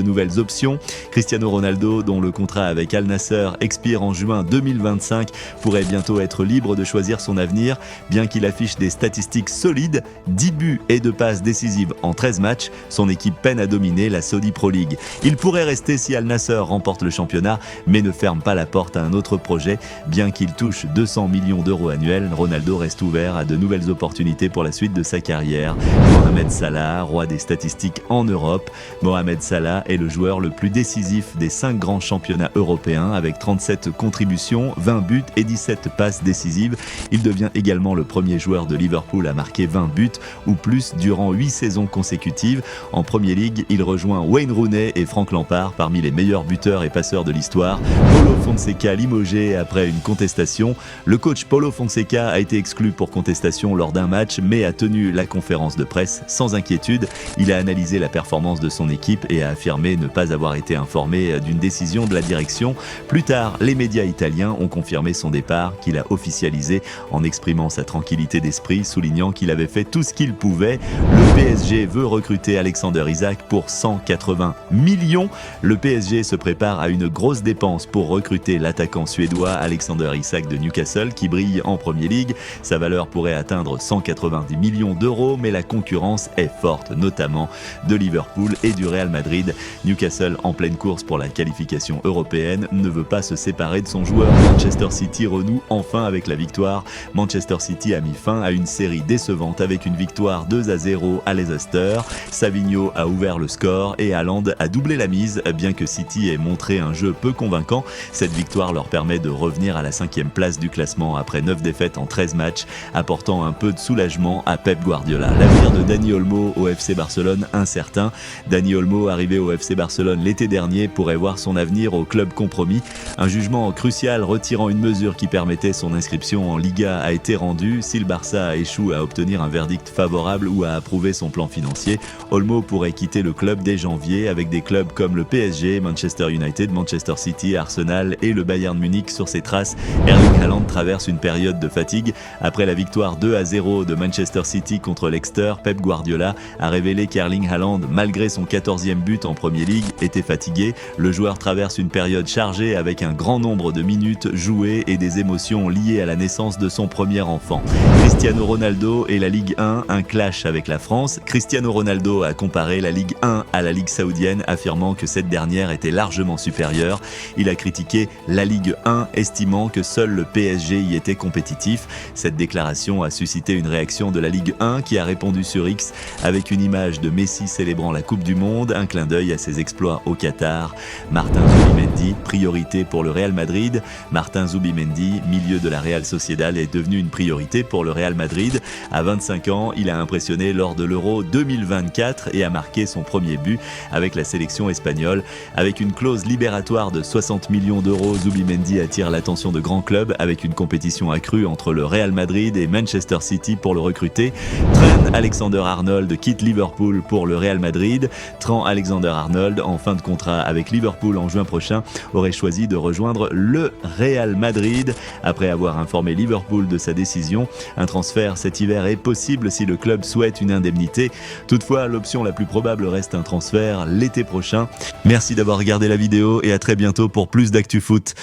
de nouvelles options. Cristiano Ronaldo, dont le contrat avec Al Nassr expire en juin 2025, pourrait bientôt être libre de choisir son avenir. Bien qu'il affiche des statistiques solides, 10 buts et 2 passes décisives en 13 matchs, son équipe peine à dominer la Saudi Pro League. Il pourrait rester si Al Nassr remporte le championnat, mais ne ferme pas la porte à un autre projet. Bien qu'il touche 200 millions d'euros annuels, Ronaldo reste ouvert à de nouvelles opportunités pour la suite de sa carrière. Mohamed Salah, roi des statistiques en Europe. Mohamed Salah est le joueur le plus décisif des 5 grands championnats européens avec 37 contributions, 20 buts et 17 passes décisives. Il devient également le premier joueur de Liverpool à marquer 20 buts ou plus durant 8 saisons consécutives. En Premier League, il rejoint Wayne Rooney et Frank Lampard parmi les meilleurs buteurs et passeurs de l'histoire. Paulo Fonseca limogé après une contestation. Le coach Paulo Fonseca a été exclu pour contestation lors d'un match mais a tenu la conférence de presse sans inquiétude. Il a analysé la performance de son équipe et a affirmé ne pas avoir été informé d'une décision de la direction. Plus tard, les médias italiens ont confirmé son départ, qu'il a officialisé en exprimant sa tranquillité d'esprit, soulignant qu'il avait fait tout ce qu'il pouvait. Le PSG veut recruter Alexander Isak pour 180 millions. Le PSG se prépare à une grosse dépense pour recruter l'attaquant suédois Alexander Isak de Newcastle qui brille en Premier League. Sa valeur pourrait atteindre 190 millions d'euros, mais la concurrence est forte, notamment de Liverpool et du Real Madrid. Newcastle, en pleine course pour la qualification européenne, ne veut pas se séparer de son joueur. Manchester City renoue enfin avec la victoire. Manchester City a mis fin à une série décevante avec une victoire 2-0 à Leicester. Savigno a ouvert le score et Haaland a doublé la mise. Bien que City ait montré un jeu peu convaincant, cette victoire leur permet de revenir à la 5e place du classement après 9 défaites en 13 matchs, apportant un peu de soulagement à Pep Guardiola. L'avenir de Dani Olmo au FC Barcelone incertain. Dani Olmo, arrivé au FC Barcelone l'été dernier, pourrait voir son avenir au club compromis. Un jugement crucial retirant une mesure qui permettait son inscription en Liga a été rendu. Si le Barça échoue à obtenir un verdict favorable ou à approuver son plan financier, Olmo pourrait quitter le club dès janvier avec des clubs comme le PSG, Manchester United, Manchester City, Arsenal et le Bayern Munich sur ses traces. Erling Haaland traverse une période de fatigue. Après la victoire 2-0 de Manchester City contre Leicester, Pep Guardiola a révélé qu'Erling Haaland, malgré son 14e but en Premier League, était fatigué. Le joueur traverse une période chargée avec un grand nombre de minutes jouées et des émotions liées à la naissance de son premier enfant. Cristiano Ronaldo et la Ligue 1, un clash avec la France. Cristiano Ronaldo a comparé la Ligue 1 à la Ligue saoudienne, affirmant que cette dernière était largement supérieure. Il a critiqué la Ligue 1, estimant que seul le PSG y était compétitif. Cette déclaration a suscité une réaction de la Ligue 1 qui a répondu sur X avec une image de Messi célébrant la Coupe du Monde, un clin d'œil à ses exploits au Qatar. Martin Zubimendi, priorité pour le Real Madrid. Martin Zubimendi, milieu de la Real Sociedad, est devenu une priorité pour le Real Madrid. À 25 ans, il a impressionné lors de l'Euro 2024 et a marqué son premier but avec la sélection espagnole. Avec une clause libératoire de 60 millions d'euros, Zubimendi attire l'attention de grands clubs avec une compétition accrue entre le Real Madrid et Manchester City pour le recruter. Trent Alexander-Arnold quitte Liverpool pour le Real Madrid. Trent Alexander-Arnold, en fin de contrat avec Liverpool en juin prochain, aurait choisi de rejoindre le Real Madrid. Après avoir informé Liverpool de sa décision, un transfert cet hiver est possible si le club souhaite une indemnité. Toutefois, l'option la plus probable reste un transfert l'été prochain. Merci d'avoir regardé la vidéo et à très bientôt pour plus d'actu foot.